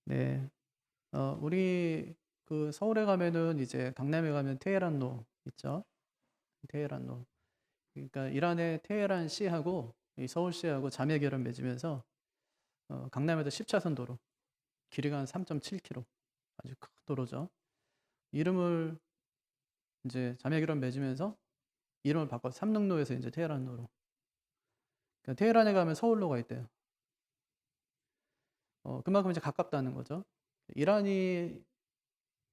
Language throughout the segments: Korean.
네. 우리 그 서울에 가면은 이제 강남에 가면 테헤란로 있죠. 테헤란로. 그러니까 이란의 테헤란시하고 이 서울시하고 자매 결연 맺으면서 강남에도 10차선 도로, 길이가 한 3.7km, 아주 큰 도로죠. 이름을 이제 자매 결연 맺으면서 이름을 바꿔서 삼릉로에서 이제 테헤란로로. 그러니까 테헤란에 가면 서울로가 있대요. 그만큼 이제 가깝다는 거죠. 이란이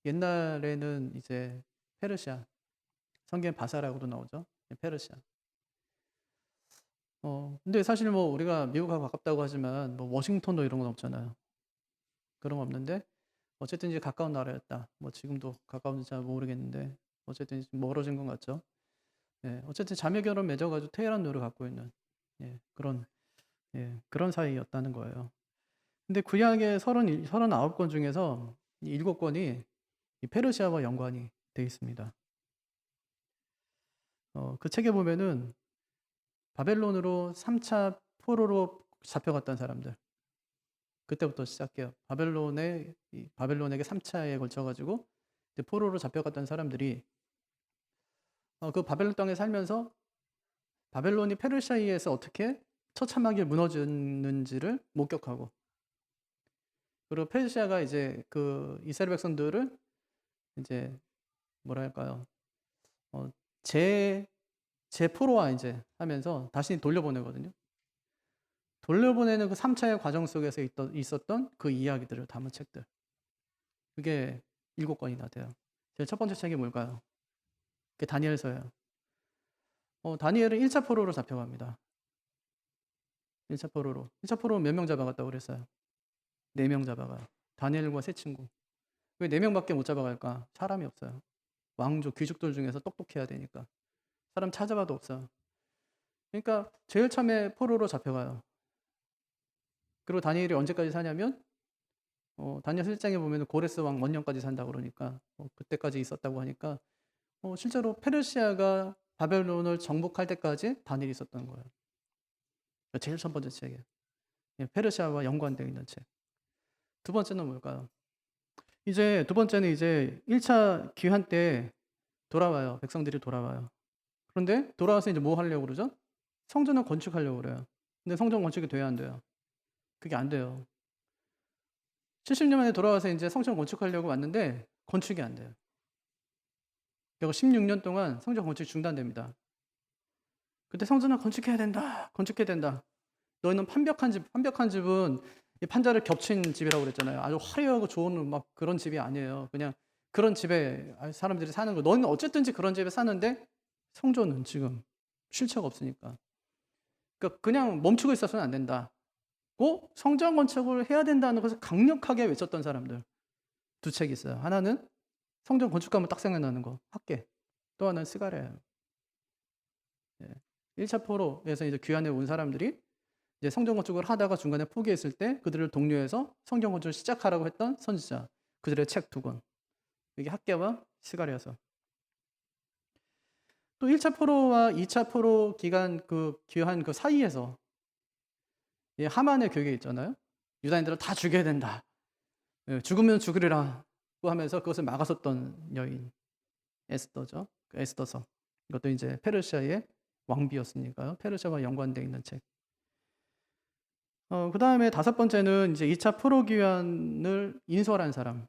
옛날에는 이제 페르시아, 성경 바사라고도 나오죠. 페르시아. 근데 사실 뭐 우리가 미국하고 가깝다고 하지만 뭐 워싱턴도 이런 건 없잖아요. 그런 거 없는데 어쨌든 이제 가까운 나라였다. 뭐 지금도 가까운지 잘 모르겠는데 어쨌든 좀 멀어진 것 같죠. 예, 어쨌든 자매 결혼 맺어가지고 테헤란로를 갖고 있는, 예, 그런 사이였다는 거예요. 근데 구약의 39권 중에서 7권이 이 페르시아와 연관이 돼 있습니다. 그 책에 보면은 바벨론으로 3차 포로로 잡혀갔던 사람들, 그때부터 시작해요. 바벨론에게 3차에 걸쳐가지고 이제 포로로 잡혀갔던 사람들이 그 바벨론 땅에 살면서 바벨론이 페르시아에 의해서 어떻게 처참하게 무너졌는지를 목격하고, 그리고 페르시아가 이제 그 이스라엘 백성들을 이제 뭐랄까요, 어, 재 재포로화 이제 하면서 다시 돌려보내거든요. 돌려보내는 그 3차의 과정 속에서 있었던 그 이야기들을 담은 책들. 그게 7권이나 돼요. 제일 첫 번째 책이 뭘까요? 그게 다니엘서예요. 다니엘은 1차 포로로 잡혀갑니다. 1차 포로로. 1차 포로 몇 명 잡아갔다고 그랬어요? 4명 잡아가요. 다니엘과 세 친구. 왜 4명밖에 못 잡아갈까? 사람이 없어요. 왕족, 귀족들 중에서 똑똑해야 되니까. 사람 찾아봐도 없어요. 그러니까 제일 처음에 포로로 잡혀가요. 그리고 다니엘이 언제까지 사냐면 다니엘 1장에 보면 고레스 왕 원년까지 산다고 그러니까 그때까지 있었다고 하니까 실제로 페르시아가 바벨론을 정복할 때까지 다니엘이 있었던 거예요. 제일 첫 번째 책이에요. 예, 페르시아와 연관되어 있는 책. 두 번째는 뭘까요? 이제 두 번째는 이제 1차 귀환 때 돌아와요. 백성들이 돌아와요. 그런데 돌아와서 이제 뭐 하려고 그러죠? 성전을 건축하려고 그래요. 근데 성전 건축이 돼야 안 돼요? 그게 안 돼요. 70년 만에 돌아와서 이제 성전 건축하려고 왔는데 건축이 안 돼요. 그리고 16년 동안 성전 건축이 중단됩니다. 그때 성전을 건축해야 된다. 건축해야 된다. 너희는 판벽한 집은 이 판자를 겹친 집이라고 그랬잖아요. 아주 화려하고 좋은 막 그런 집이 아니에요. 그냥 그런 집에 사람들이 사는 거. 너희는 어쨌든지 그런 집에 사는데 성전은 지금 실체가 없으니까. 그러니까 그냥 멈추고 있어서는 안 된다. 고 성전 건축을 해야 된다는 것을 강력하게 외쳤던 사람들. 두 책이 있어요. 하나는 성전 건축하면 딱 생각나는 거. 학계. 또 하나는 스가랴예요. 예. 1차 포로에서 이제 귀환해 온 사람들이 이제 성전 건축을 하다가 중간에 포기했을 때 그들을 독려해서 성전 건축을 시작하라고 했던 선지자. 그들의 책 2권. 이게 학계와 스가랴서. 또 1차 포로와 2차 포로 기간 그 귀환 그 사이에서 하만의 교계 있잖아요. 유다인들을 다 죽여야 된다. 예, 죽으면 죽으리라 고 하면서 그것을 막았었던 여인 에스더죠. 그 에스더서. 이것도 이제 페르시아의 왕비였으니까요. 페르시아와 연관되어 있는 책. 그 다음에 다섯 번째는 이제 2차 포로 귀환을 인솔한 사람.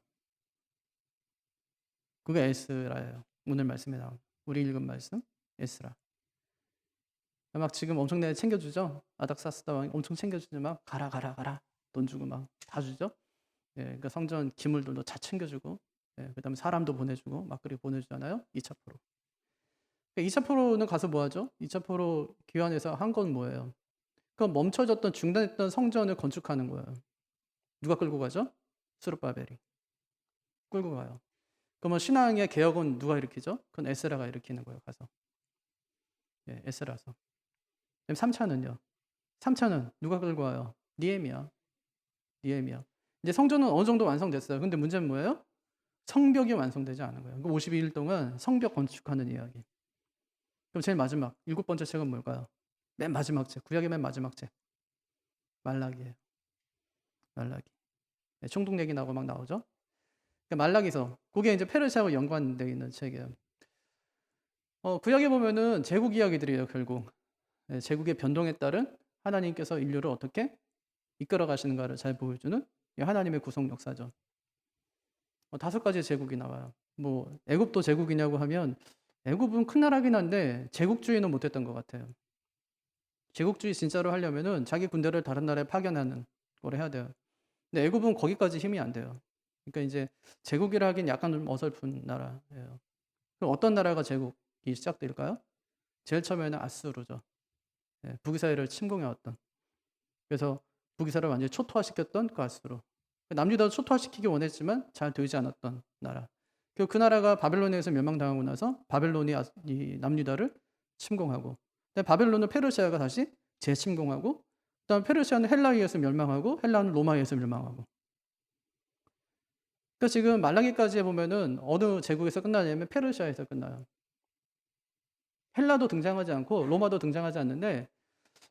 그게 에스라예요. 오늘 말씀에 나온. 우리 읽은 말씀, 에스라. 막 지금 엄청나게 챙겨주죠? 아닥사스다 왕이 엄청 챙겨주죠. 막 가라, 가라, 가라. 돈 주고 막 다 주죠? 예, 그러니까 성전 기물들도 다 챙겨주고, 예, 그 다음에 사람도 보내주고, 막 그렇게 보내주잖아요? 2차 포로. 2차 포로는 가서 뭐 하죠? 2차 포로 귀환해서 한 건 뭐예요? 그 멈춰졌던, 중단했던 성전을 건축하는 거예요. 누가 끌고 가죠? 스룹바벨이. 끌고 가요. 그러면 신앙의 개혁은 누가 일으키죠? 그건 에스라가 일으키는 거예요, 가서. 예, 에스라서. 그럼 3차는요? 3차는 누가 끌고 와요? 니에미야. 니에미야. 이제 성전은 어느 정도 완성됐어요. 근데 문제는 뭐예요? 성벽이 완성되지 않은 거예요. 52일 동안 성벽 건축하는 이야기. 그럼 제일 마지막, 7번째 책은 뭘까요? 맨 마지막 책, 구약의 맨 마지막 책. 말라기예요. 말라기. 총독 얘기 나오고 막 나오죠. 그러니까 말라기서 그게 이제 페르시아와 연관되어 있는 책이에요. 구약에 보면은 제국 이야기들이에요, 결국. 제국의 변동에 따른 하나님께서 인류를 어떻게 이끌어 가시는가를 잘 보여주는 하나님의 구속 역사죠. 5가지 제국이 나와요. 뭐 애굽도 제국이냐고 하면 애굽은 큰 나라긴 한데 제국주의는 못했던 것 같아요. 제국주의 진짜로 하려면은 자기 군대를 다른 나라에 파견하는 걸 해야 돼요. 근데 애굽은 거기까지 힘이 안 돼요. 그러니까 이제 제국이라 하긴 약간 좀 어설픈 나라예요. 그럼 어떤 나라가 제국이 시작될까요? 제일 처음에는 아수르죠. 북이스라엘을 침공해왔던. 그래서 북이스라엘을 완전히 초토화시켰던 그 아수르. 남유다도 초토화시키기 원했지만 잘 되지 않았던 나라. 그 나라가 바벨론에서 멸망당하고 나서 바벨론이 이 남유다를 침공하고, 바벨론은 페르시아가 다시 재침공하고, 그다음 페르시아는 헬라에 의해서 멸망하고, 헬라는 로마에 의해서 멸망하고. 그러니까 지금 말라기까지 보면은 어느 제국에서 끝나냐면 페르시아에서 끝나요. 헬라도 등장하지 않고 로마도 등장하지 않는데,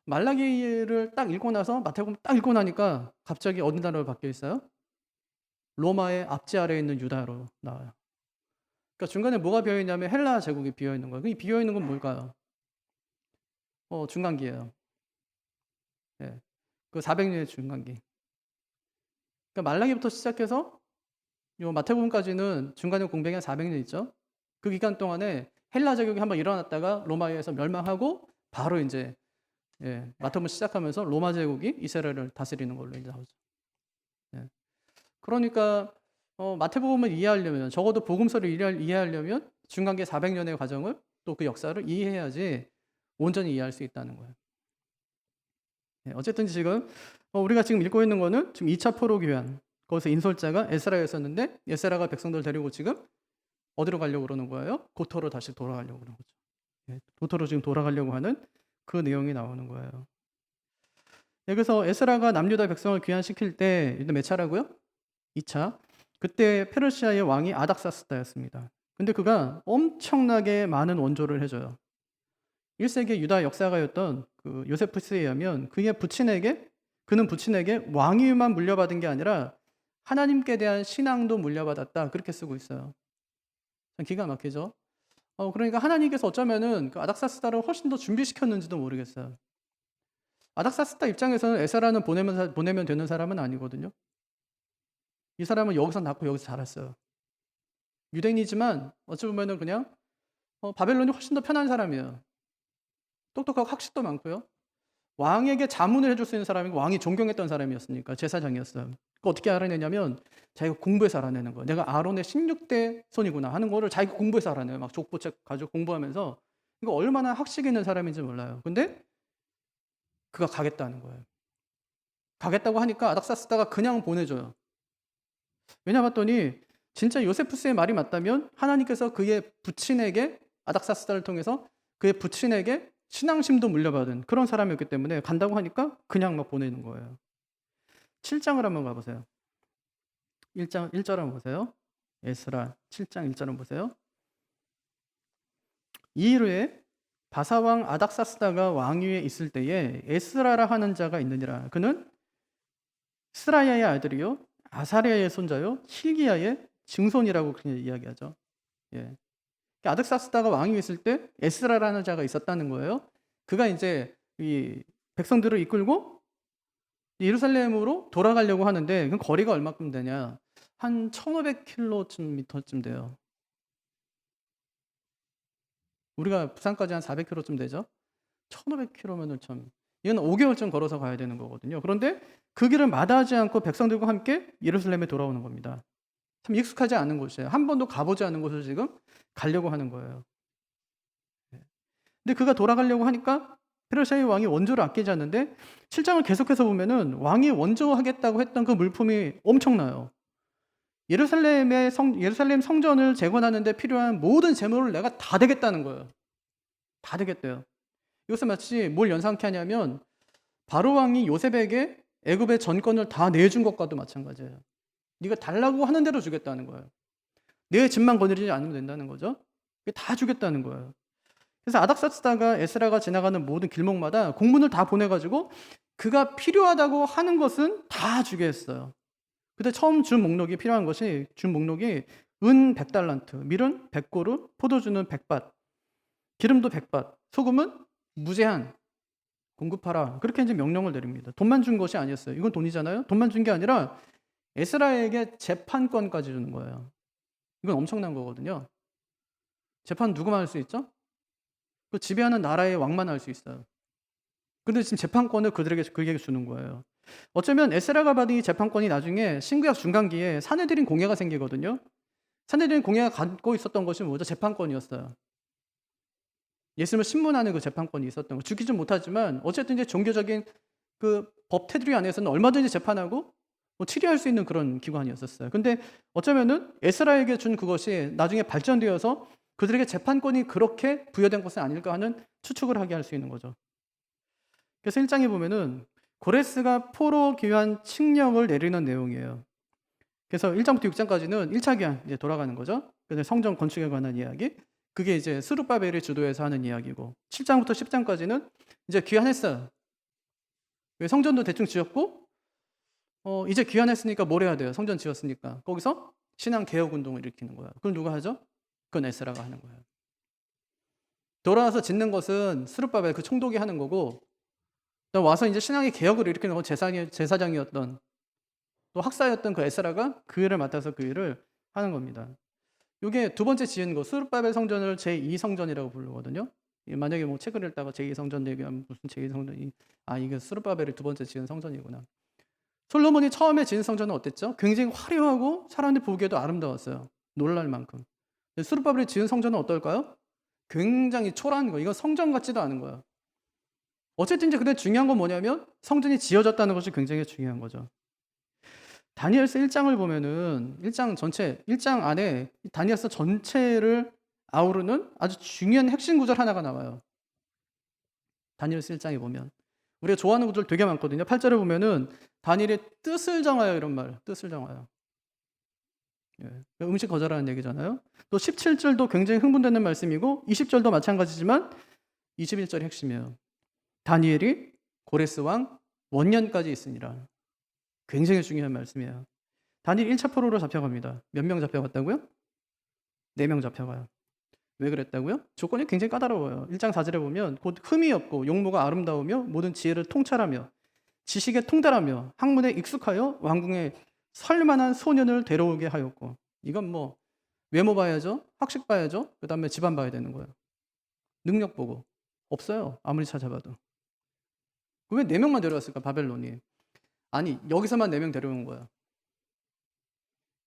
말라기를 딱 읽고 나서 마태복음 딱 읽고 나니까 갑자기 어느 나라로 바뀌어 있어요? 로마의 앞지 아래에 있는 유다로 나와요. 그러니까 중간에 뭐가 비어 있냐면 헬라 제국이 비어 있는 거예요. 이 비어 있는 건 뭘까요? 중간기예요. 예. 그 400년의 중간기. 그러니까 말라기부터 시작해서 요 마태복음까지는 중간에 공백이 한 400년 있죠. 그 기간 동안에 헬라 제국이 한번 일어났다가 로마에 의해서 멸망하고 바로 이제 마태복음 시작하면서 로마 제국이 이스라엘을 다스리는 걸로 이제 나오죠. 예. 그러니까 마태복음을 이해하려면, 적어도 복음서를 이해하려면 중간기 400년의 과정을, 또 그 역사를 이해해야지 온전히 이해할 수 있다는 거예요. 어쨌든 지금 우리가 지금 읽고 있는 거는 지금 2차 포로 귀환, 거기서 인솔자가 에스라였었는데 에스라가 백성들 데리고 지금 어디로 가려고 그러는 거예요? 고토로 다시 돌아가려고 그러는 거죠. 고토로 지금 돌아가려고 하는 그 내용이 나오는 거예요. 그래서 에스라가 남유다 백성을 귀환시킬 때 이때 몇 차라고요? 2차. 그때 페르시아의 왕이 아닥사스다였습니다. 근데 그가 엄청나게 많은 원조를 해줘요. 1세기 유다 역사가였던 그 요세푸스에 의하면 그는 부친에게 왕위만 물려받은 게 아니라 하나님께 대한 신앙도 물려받았다, 그렇게 쓰고 있어요. 참 기가 막히죠. 그러니까 하나님께서 어쩌면은 그 아닥사스다를 훨씬 더 준비시켰는지도 모르겠어요. 아닥사스다 입장에서는 에스라는 보내면 되는 사람은 아니거든요. 이 사람은 여기서 낳고 여기서 자랐어요. 유대인이지만 어찌 보면은 그냥 바벨론이 훨씬 더 편한 사람이에요. 똑똑하고 학식도 많고요. 왕에게 자문을 해줄 수 있는 사람이고 왕이 존경했던 사람이었으니까 제사장이었어요. 그 어떻게 알아내냐면 자기가 공부해서 알아내는 거예요. 내가 아론의 16대 손이구나 하는 거를 자기가 공부해서 알아내요. 막 족보책 가지고 공부하면서. 이거 얼마나 학식 있는 사람인지 몰라요. 근데 그가 가겠다는 거예요. 가겠다고 하니까 아닥사스다가 그냥 보내줘요. 왜냐 봤더니 진짜 요세푸스의 말이 맞다면 하나님께서 그의 부친에게, 아닥사스다를 통해서 그의 부친에게 신앙심도 물려받은 그런 사람이었기 때문에 간다고 하니까 그냥 막 보내는 거예요. 7장을 한번 가보세요. 1장 1절 한번 보세요. 에스라 7장 1절 한번 보세요. 이 일후에 바사왕 아닥사스다가 왕위에 있을 때에 에스라라 하는 자가 있느니라. 그는 스라야의 아들이요 아사랴의 손자요 hil기야의 증손이라고 그냥 이야기하죠. 예. 아닥사스다가 왕위에 있을 때 에스라라는 자가 있었다는 거예요. 그가 이제 이 백성들을 이끌고 예루살렘으로 돌아가려고 하는데 그 거리가 얼마큼 되냐? 한 1,500km쯤 돼요. 우리가 부산까지 한 400km쯤 되죠. 1,500km면은 참 이건 5개월쯤 걸어서 가야 되는 거거든요. 그런데 그 길을 마다하지 않고 백성들과 함께 예루살렘에 돌아오는 겁니다. 참 익숙하지 않은 곳이에요. 한 번도 가보지 않은 곳을 지금 가려고 하는 거예요. 근데 그가 돌아가려고 하니까 페르시아의 왕이 원조를 아끼지 않는데 7장을 계속해서 보면은 왕이 원조하겠다고 했던 그 물품이 엄청나요. 예루살렘 성전을 재건하는데 필요한 모든 재물을 내가 다 되겠다는 거예요. 다 되겠대요. 이것은 마치 뭘 연상케 하냐면 바로 왕이 요셉에게 애굽의 전권을 다 내준 것과도 마찬가지예요. 네가 달라고 하는 대로 주겠다는 거예요. 내 집만 거느리지 않으면 된다는 거죠. 다 주겠다는 거예요. 그래서 아닥사스다가 에스라가 지나가는 모든 길목마다 공문을 다 보내가지고 그가 필요하다고 하는 것은 다 주게 했어요. 그때 처음 준 목록이 필요한 것이 준 목록이 은 100달란트, 밀은 100고루, 포도주는 100밭, 기름도 100밭, 소금은 무제한 공급하라. 그렇게 이제 명령을 내립니다. 돈만 준 것이 아니었어요. 이건 돈이잖아요. 돈만 준 게 아니라 에스라에게 재판권까지 주는 거예요. 이건 엄청난 거거든요. 재판 누구만 할 수 있죠? 그 지배하는 나라의 왕만 할 수 있어요. 근데 지금 재판권을 그에게 주는 거예요. 어쩌면 에스라가 받은 이 재판권이 나중에 신구약 중간기에 사내들인 공예가 생기거든요. 사내들인 공예가 갖고 있었던 것이 뭐죠? 재판권이었어요. 예수님을 신문하는 그 재판권이 있었던 거. 죽이진 못하지만 어쨌든 이제 종교적인 그 법 테두리 안에서는 얼마든지 재판하고 뭐 치리할 수 있는 그런 기관이었었어요. 근데 어쩌면은 에스라에게 준 그것이 나중에 발전되어서 그들에게 재판권이 그렇게 부여된 것은 아닐까 하는 추측을 하게 할 수 있는 거죠. 그래서 1장에 보면은 고레스가 포로 귀환 칙령을 내리는 내용이에요. 그래서 1장부터 6장까지는 1차 귀환 이제 돌아가는 거죠. 그래서 성전 건축에 관한 이야기. 그게 이제 스룹바벨이 주도해서 하는 이야기고 7장부터 10장까지는 이제 귀환했어요. 왜 성전도 대충 지었고 이제 귀환했으니까 뭘 해야 돼요? 성전 지었으니까. 거기서 신앙 개혁 운동을 일으키는 거예요. 그걸 누가 하죠? 그건 에스라가 하는 거예요. 돌아와서 짓는 것은 스룹바벨 그 총독이 하는 거고 와서 이제 신앙의 개혁을 일으키는 건 제사장이었던 또 학사였던 그 에스라가 그 일을 맡아서 그 일을 하는 겁니다. 이게 두 번째 지은 거 스룹바벨 성전을 제2성전이라고 부르거든요. 만약에 뭐 책을 읽다가 제2성전 얘기하면 무슨 제2성전이 이게 스룹바벨이 두 번째 지은 성전이구나. 솔로몬이 처음에 지은 성전은 어땠죠? 굉장히 화려하고 사람들이 보기에도 아름다웠어요. 놀랄 만큼. 스룹바벨이 지은 성전은 어떨까요? 굉장히 초라한 거. 이건 성전 같지도 않은 거예요. 어쨌든 이제 근데 중요한 건 뭐냐면 성전이 지어졌다는 것이 굉장히 중요한 거죠. 다니엘서 1장을 보면은 1장 안에 다니엘서 전체를 아우르는 아주 중요한 핵심 구절 하나가 나와요. 다니엘서 1장에 보면 우리가 좋아하는 구절 되게 많거든요. 8절에 보면은 다니엘의 뜻을 정하여 이런 말, 뜻을 정하여. 음식 거절하는 얘기잖아요. 또 17절도 굉장히 흥분되는 말씀이고 20절도 마찬가지지만 21절이 핵심이에요. 다니엘이 고레스 왕 원년까지 있으니라. 굉장히 중요한 말씀이에요. 다니엘 1차 포로로 잡혀갑니다. 몇 명 잡혀갔다고요? 4명 잡혀가요. 왜 그랬다고요? 조건이 굉장히 까다로워요. 1장 4절에 보면 곧 흠이 없고 용모가 아름다우며 모든 지혜를 통찰하며 지식에 통달하며 학문에 익숙하여 왕궁에 설만한 소년을 데려오게 하였고 이건 뭐 외모 봐야죠. 학식 봐야죠. 그 다음에 집안 봐야 되는 거예요. 능력 보고 없어요. 아무리 찾아봐도. 왜 4명만 데려왔을까 바벨론이. 아니 여기서만 4명 데려온 거야.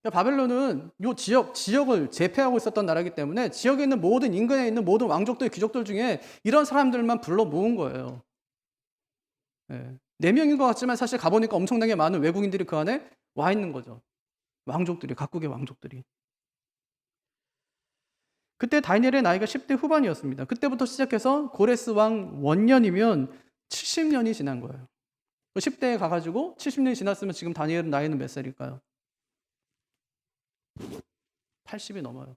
그러니까 바벨론은 이 지역을 제패하고 있었던 나라이기 때문에 지역에 있는 모든 인근에 있는 모든 왕족들, 귀족들 중에 이런 사람들만 불러 모은 거예요. 4명인 것 같지만 사실 가보니까 엄청나게 많은 외국인들이 그 안에 와 있는 거죠. 왕족들이, 각국의 왕족들이. 그때 다니엘의 나이가 10대 후반이었습니다. 그때부터 시작해서 고레스 왕 원년이면 70년이 지난 거예요. 10대에 가가지고 70년이 지났으면 지금 다니엘은 나이는 몇 살일까요? 80이 넘어요.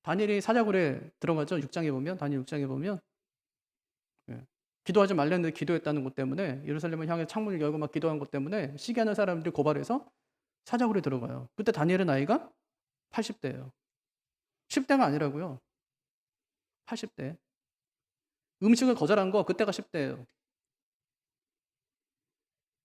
다니엘이 사자굴에 들어가죠. 6장에 보면 다니엘 6장에 보면 기도하지 말랬는데 기도했다는 것 때문에 예루살렘을 향해 창문을 열고 막 기도한 것 때문에 시기하는 사람들이 고발해서 사자굴에 들어가요. 그때 다니엘의 나이가 80대예요. 10대가 아니라고요. 80대. 음식을 거절한 거 그때가 10대예요.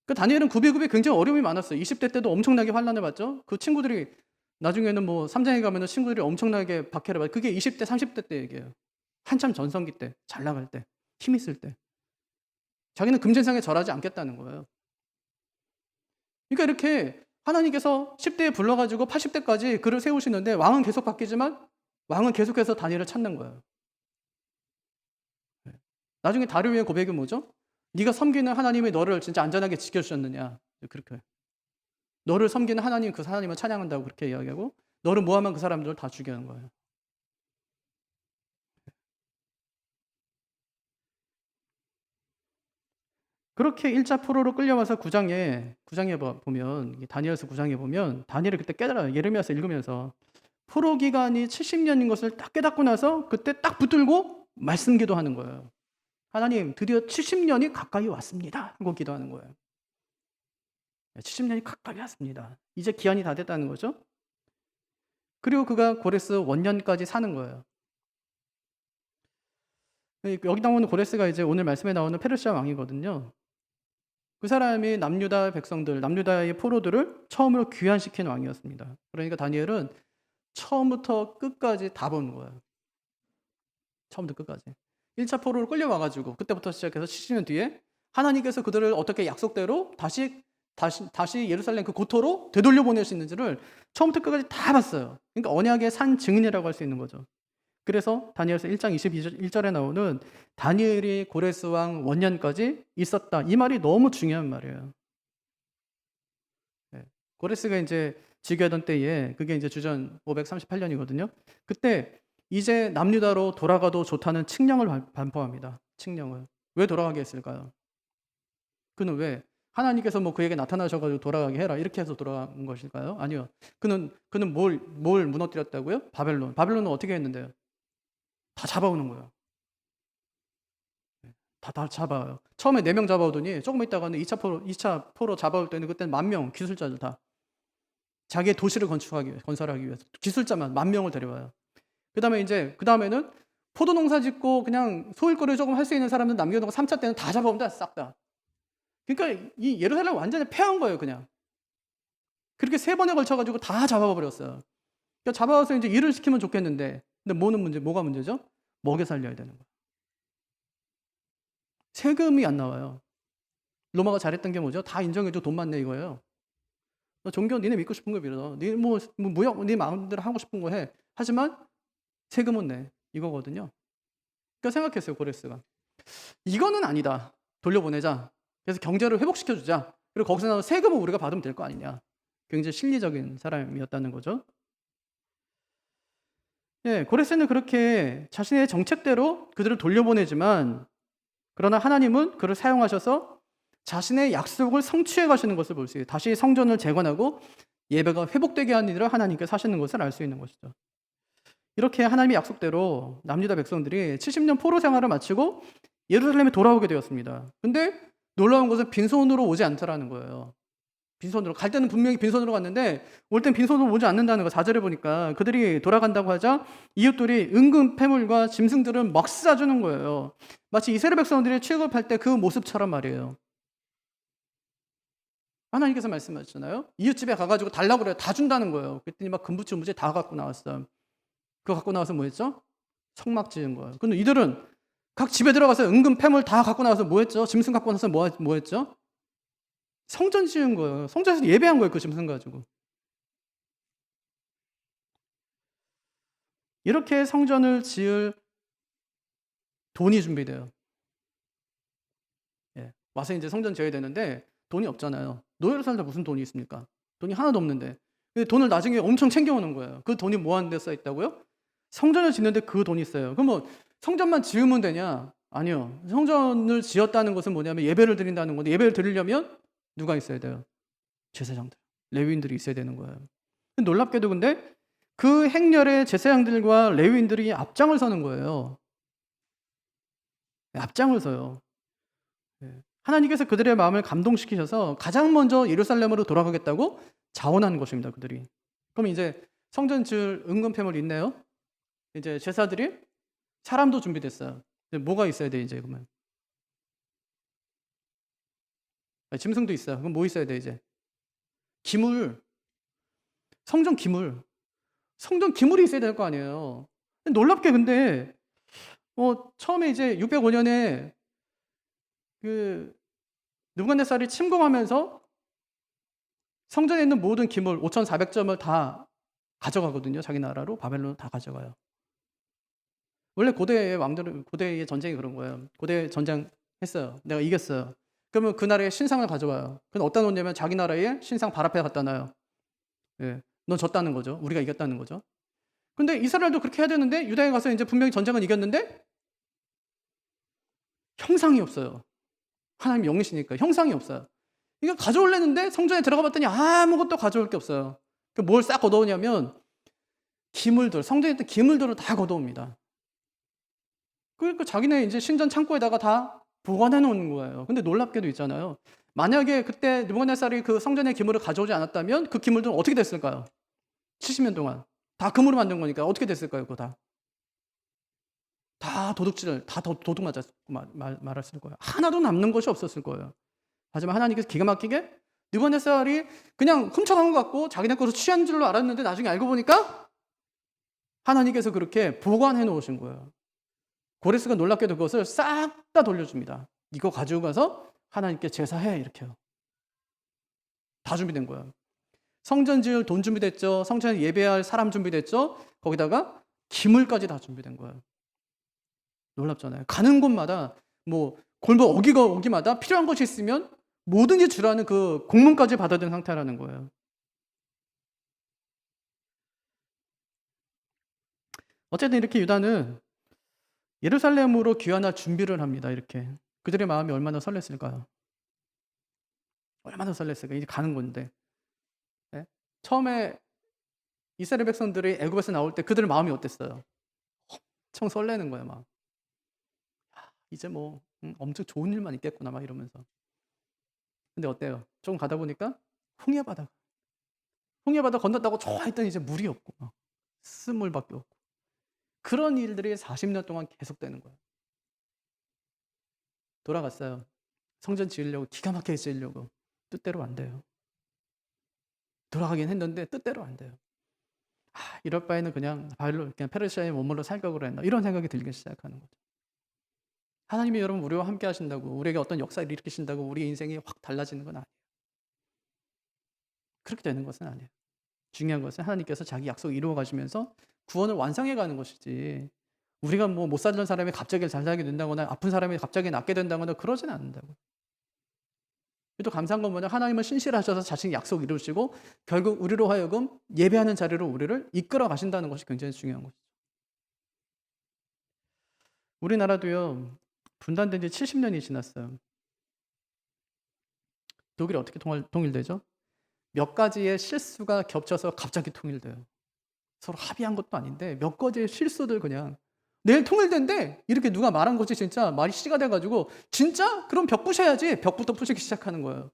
그 다니엘은 구비구비 굉장히 어려움이 많았어요. 20대 때도 엄청나게 환난을 받죠. 그 친구들이 나중에는 뭐 3장에 가면은 친구들이 엄청나게 박해를 받아요. 그게 20대, 30대 때 얘기예요. 한참 전성기 때, 잘 나갈 때, 힘 있을 때. 자기는 금전상에 절하지 않겠다는 거예요. 그러니까 이렇게 하나님께서 10대에 불러가지고 80대까지 그를 세우시는데 왕은 계속 바뀌지만 왕은 계속해서 다니엘을 찾는 거예요. 나중에 다리오의 고백이 뭐죠? 네가 섬기는 하나님이 너를 진짜 안전하게 지켜주셨느냐. 그렇게. 너를 섬기는 하나님, 그 하나님을 찬양한다고 그렇게 이야기하고 너를 모함한 그 사람들을 다 죽이는 거예요. 그렇게 1차 포로로 끌려와서 9장에 보면 다니엘서 9장에 보면 다니엘이 그때 깨달아요. 예레미야서 읽으면서 포로 기간이 70년인 것을 딱 깨닫고 나서 그때 딱 붙들고 말씀 기도하는 거예요. 하나님 드디어 70년이 가까이 왔습니다 하고 기도하는 거예요. 70년이 가까이 왔습니다. 이제 기한이 다 됐다는 거죠. 그리고 그가 고레스 원년까지 사는 거예요. 여기 나오는 고레스가 이제 오늘 말씀에 나오는 페르시아 왕이거든요. 그 사람이 남유다 백성들, 남유다의 포로들을 처음으로 귀환시킨 왕이었습니다. 그러니까 다니엘은 처음부터 끝까지 다 보는 거예요. 처음부터 끝까지. 1차 포로로 끌려와 가지고 그때부터 시작해서 70년 뒤에 하나님께서 그들을 어떻게 약속대로 다시 예루살렘 그 고토로 되돌려 보낼 수 있는지를 처음부터 끝까지 다 봤어요. 그러니까 언약의 산 증인이라고 할 수 있는 거죠. 그래서 다니엘서 1장 22절에 나오는 다니엘이 고레스 왕 원년까지 있었다. 이 말이 너무 중요한 말이에요. 네. 고레스가 이제 즉위하던 때에 그게 이제 주전 538년이거든요. 그때 이제 남유다로 돌아가도 좋다는 칙령을 반포합니다. 칙령을. 왜 돌아가게 했을까요? 그는 왜? 하나님께서 뭐 그에게 나타나셔가지고 돌아가게 해라 이렇게 해서 돌아간 것일까요? 아니요. 그는 뭘 무너뜨렸다고요? 바벨론. 바벨론은 어떻게 했는데요? 다 잡아오는 거예요. 다 잡아요. 처음에 4명 잡아오더니 조금 있다가는 2차 포로 잡아올 때는 그때는 10,000명 기술자들 다 자기의 도시를 건설하기 위해서 기술자만 10,000명을 데려와요. 그 다음에는 포도 농사 짓고 그냥 소일거리 조금 할 수 있는 사람들 남겨놓고 3차 때는 다 잡아온다, 싹 다. 그러니까 이 예루살렘 완전히 패한 거예요, 그냥. 그렇게 3번에 걸쳐가지고 다 잡아버렸어요. 그러니까 잡아와서 이제 일을 시키면 좋겠는데, 근데 뭐가 문제죠? 먹여 살려야 되는 거예요. 세금이 안 나와요. 로마가 잘했던 게 뭐죠? 다 인정해줘, 돈 많네 이거예요. 너 종교 니네 믿고 싶은 거 믿어. 니 무역 니 마음대로 하고 싶은 거 해. 하지만 세금은 내 이거거든요. 그러니까 생각했어요, 고레스가. 이거는 아니다. 돌려보내자. 그래서 경제를 회복시켜주자. 그리고 거기서 나온 세금은 우리가 받으면 될 거 아니냐. 굉장히 실리적인 사람이었다는 거죠. 예, 고레스는 그렇게 자신의 정책대로 그들을 돌려보내지만 그러나 하나님은 그를 사용하셔서 자신의 약속을 성취해 가시는 것을 볼 수 있어요. 다시 성전을 재건하고 예배가 회복되게 하는 일을 하나님께서 하시는 것을 알 수 있는 것이죠. 이렇게 하나님의 약속대로 남유다 백성들이 70년 포로 생활을 마치고 예루살렘에 돌아오게 되었습니다. 근데 놀라운 것은 빈손으로 오지 않더라는 거예요. 빈손으로. 갈 때는 분명히 빈손으로 갔는데 올 땐 빈손으로 오지 않는다는 거 4절에 보니까 그들이 돌아간다고 하자 이웃들이 은금 패물과 짐승들을 막 싸주는 거예요. 마치 이스라엘 백성들이 취급할 때 그 모습처럼 말이에요. 하나님께서 말씀하셨잖아요. 이웃집에 가가지고 달라고 그래요. 다 준다는 거예요. 그랬더니 막 금부치 은부치 다 갖고 나왔어요. 그거 갖고 나와서 뭐 했죠? 성막 지은 거예요. 근데 이들은 각 집에 들어가서 은금 패물 다 갖고 나와서 뭐 했죠? 짐승 갖고 나서 뭐 했죠? 성전 지은 거예요. 성전에서 예배한 거예요. 그 짐승 가지고. 이렇게 성전을 지을 돈이 준비돼요. 예. 와서 이제 성전 지어야 되는데 돈이 없잖아요. 노예로 살다 무슨 돈이 있습니까? 돈이 하나도 없는데. 돈을 나중에 엄청 챙겨오는 거예요. 그 돈이 뭐 하는 데 써 있다고요? 성전을 짓는데 그 돈이 있어요. 그럼 뭐 성전만 지으면 되냐? 아니요. 성전을 지었다는 것은 뭐냐면 예배를 드린다는 건데 예배를 드리려면 누가 있어야 돼요? 제사장들, 레위인들이 있어야 되는 거예요. 놀랍게도 근데 그 행렬에 제사장들과 레위인들이 앞장을 서는 거예요. 앞장을 서요. 하나님께서 그들의 마음을 감동시키셔서 가장 먼저 예루살렘으로 돌아가겠다고 자원하는 것입니다. 그들이. 그럼 이제 성전 지을 은금패물 있네요. 이제 제사들이 사람도 준비됐어요. 뭐가 있어야 돼 이제 그러면? 짐승도 있어요. 그럼 뭐 있어야 돼 이제? 기물. 성전 기물. 성전 기물이 있어야 될 거 아니에요. 놀랍게 근데 처음에 이제 605년에 그 느부갓네살이 침공하면서 성전에 있는 모든 기물 5,400점을 다 가져가거든요. 자기 나라로 바벨론으로 다 가져가요. 원래 고대의 왕들은 고대의 전쟁이 그런 거예요. 고대 전쟁 했어요. 내가 이겼어요. 그러면 그 나라의 신상을 가져와요. 그럼 어디다 놓냐면 자기 나라의 신상 발 앞에 갖다 놔요. 예. 넌 졌다는 거죠. 우리가 이겼다는 거죠. 근데 이스라엘도 그렇게 해야 되는데 유다에 가서 이제 분명히 전쟁은 이겼는데 형상이 없어요. 하나님 영이시니까 형상이 없어요. 이거 가져올랬는데 성전에 들어가 봤더니 아무것도 가져올 게 없어요. 뭘 싹 걷어오냐면 기물들, 성전에 있던 기물들을 다 걷어옵니다. 그러니까 자기네 이제 신전 창고에다가 다 보관해 놓은 거예요. 근데 놀랍게도 있잖아요. 만약에 그때 느부갓네살이 그 성전의 기물을 가져오지 않았다면 그 기물들은 어떻게 됐을까요? 70년 동안 다 금으로 만든 거니까 어떻게 됐을까요? 그거 다 도둑질을 다 도둑 맞았을 말았을 거예요. 하나도 남는 것이 없었을 거예요. 하지만 하나님께서 기가 막히게 느부갓네살이 그냥 훔쳐간 것 같고 자기네 것으로 취한 줄로 알았는데 나중에 알고 보니까 하나님께서 그렇게 보관해 놓으신 거예요. 고레스가 놀랍게도 그것을 싹 다 돌려줍니다. 이거 가지고 가서 하나님께 제사해 이렇게요. 다 준비된 거예요. 성전 지을 돈 준비됐죠. 성전에 예배할 사람 준비됐죠. 거기다가 기물까지 다 준비된 거예요. 놀랍잖아요. 가는 곳마다 뭐 골목 어기마다 필요한 것이 있으면 뭐든지 주라는 그 공문까지 받아든 상태라는 거예요. 어쨌든 이렇게 유다는 예루살렘으로 귀환할 준비를 합니다. 이렇게 그들의 마음이 얼마나 설렜을까요? 얼마나 설렜을까요? 이제 가는 건데. 네? 처음에 이스라엘 백성들이 애굽에서 나올 때 그들의 마음이 어땠어요? 엄청 설레는 거예요, 막. 이제 뭐 엄청 좋은 일만 있겠구나 막 이러면서. 근데 어때요? 조금 가다 보니까 홍해바다 건넜다고 좋아했더니 이제 물이 없고 막 쓴물밖에 없고 그런 일들이 40년 동안 계속되는 거예요. 돌아갔어요. 성전 지으려고 기가 막히게 지으려고 뜻대로 안 돼요. 돌아가긴 했는데 뜻대로 안 돼요. 이럴 바에는 그냥 페르시아에 머물러 살 걸 그랬나 이런 생각이 들기 시작하는 거죠. 하나님이 여러분 우리와 함께 하신다고 우리에게 어떤 역사를 일으키신다고 우리 인생이 확 달라지는 건 아니에요. 그렇게 되는 것은 아니에요. 중요한 것은 하나님께서 자기 약속을 이루어 가시면서 구원을 완성해 가는 것이지 우리가 뭐 못 살던 사람이 갑자기 잘 살게 된다거나 아픈 사람이 갑자기 낫게 된다거나 그러진 않는다고요. 또 감사한 건 뭐냐? 하나님은 신실하셔서 자신의 약속 이루시고 결국 우리로 하여금 예배하는 자리로 우리를 이끌어 가신다는 것이 굉장히 중요한 거죠. 우리나라도요. 분단된 지 70년이 지났어요. 독일이 어떻게 통일되죠? 몇 가지의 실수가 겹쳐서 갑자기 통일돼요. 서로 합의한 것도 아닌데 몇 가지의 실수들 그냥 내일 통일된대 이렇게 누가 말한 것이 진짜 말이 씨가 돼가지고 진짜? 그럼 벽 부셔야지. 벽부터 부시기 시작하는 거예요.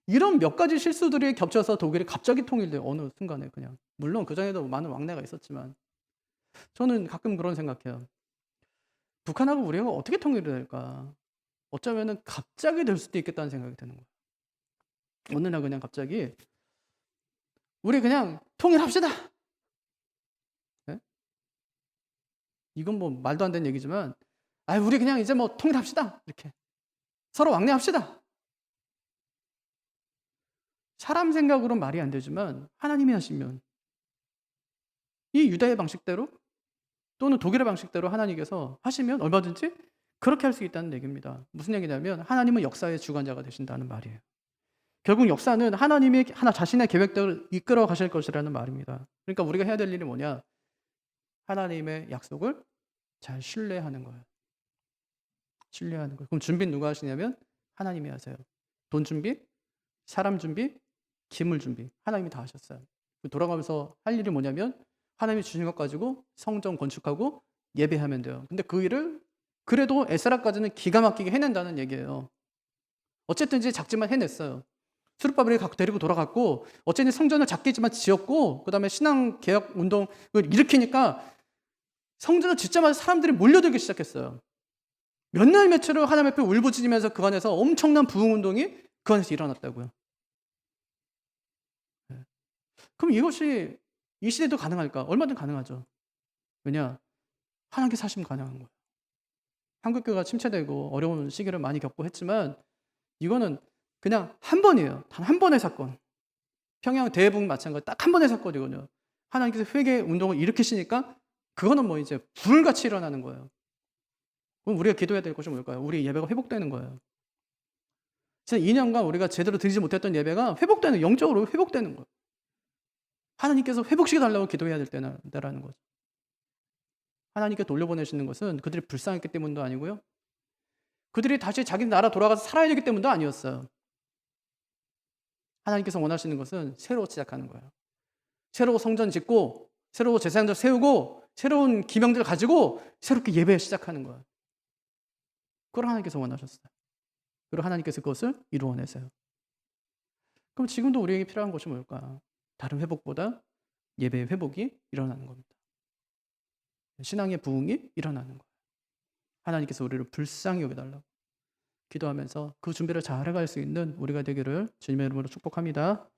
이런 몇 가지 실수들이 겹쳐서 독일이 갑자기 통일돼요. 어느 순간에 그냥. 물론 그전에도 많은 왕래가 있었지만 저는 가끔 그런 생각해요. 북한하고 우리가 어떻게 통일이 될까? 어쩌면은 갑자기 될 수도 있겠다는 생각이 드는 거예요. 어느 날 그냥 갑자기 우리 그냥 통일합시다. 네? 이건 뭐 말도 안 되는 얘기지만 우리 그냥 이제 뭐 통일합시다. 이렇게. 서로 왕래합시다. 사람 생각으로는 말이 안 되지만 하나님이 하시면 이 유다의 방식대로 또는 독일의 방식대로 하나님께서 하시면 얼마든지 그렇게 할 수 있다는 얘기입니다. 무슨 얘기냐면 하나님은 역사의 주관자가 되신다는 말이에요. 결국 역사는 하나님이 자신의 계획대로 이끌어 가실 것이라는 말입니다. 그러니까 우리가 해야 될 일이 뭐냐? 하나님의 약속을 잘 신뢰하는 거예요. 신뢰하는 거예요. 그럼 준비는 누가 하시냐면 하나님이 하세요. 돈 준비, 사람 준비, 기물 준비. 하나님이 다 하셨어요. 돌아가면서 할 일이 뭐냐면 하나님이 주신 것 가지고 성전 건축하고 예배하면 돼요. 근데 그 일을 그래도 에스라까지는 기가 막히게 해낸다는 얘기예요. 어쨌든 이제 작지만 해냈어요. 수르바벨을 데리고 돌아갔고 어쨌든 성전을 작게지만 지었고 그다음에 신앙 개혁 운동을 일으키니까 성전을 짓자마자 사람들이 몰려들기 시작했어요. 몇 날 며칠을 하나님 앞에 울부짖으면서 그 안에서 엄청난 부흥 운동이 그 안에서 일어났다고요. 그럼 이것이 이 시대도 가능할까? 얼마든 가능하죠. 왜냐? 하나님께서 하시면 가능한 거예요. 한국교회가 침체되고 어려운 시기를 많이 겪고 했지만 이거는 그냥 한 번이에요. 단 한 번의 사건. 평양 대북 마찬가지 딱 한 번의 사건이거든요. 하나님께서 회개 운동을 일으키시니까 그거는 뭐 이제 불같이 일어나는 거예요. 그럼 우리가 기도해야 될 것이 뭘까요? 우리 예배가 회복되는 거예요. 지난 2년간 우리가 제대로 드리지 못했던 예배가 영적으로 회복되는 거예요. 하나님께서 회복시켜 달라고 기도해야 될 때라는 거죠. 하나님께 돌려보내시는 것은 그들이 불쌍했기 때문도 아니고요. 그들이 다시 자기 나라 돌아가서 살아야 되기 때문도 아니었어요. 하나님께서 원하시는 것은 새로 시작하는 거예요. 새로 성전 짓고 새로 제사장들 세우고 새로운 기명들 가지고 새롭게 예배 시작하는 거예요. 그걸 하나님께서 원하셨어요. 그리고 하나님께서 그것을 이루어내세요. 그럼 지금도 우리에게 필요한 것이 뭘까? 다른 회복보다 예배의 회복이 일어나는 겁니다. 신앙의 부흥이 일어나는 거예요. 하나님께서 우리를 불쌍히 여겨달라고 기도하면서 그 준비를 잘 해갈 수 있는 우리가 되기를 주님의 이름으로 축복합니다.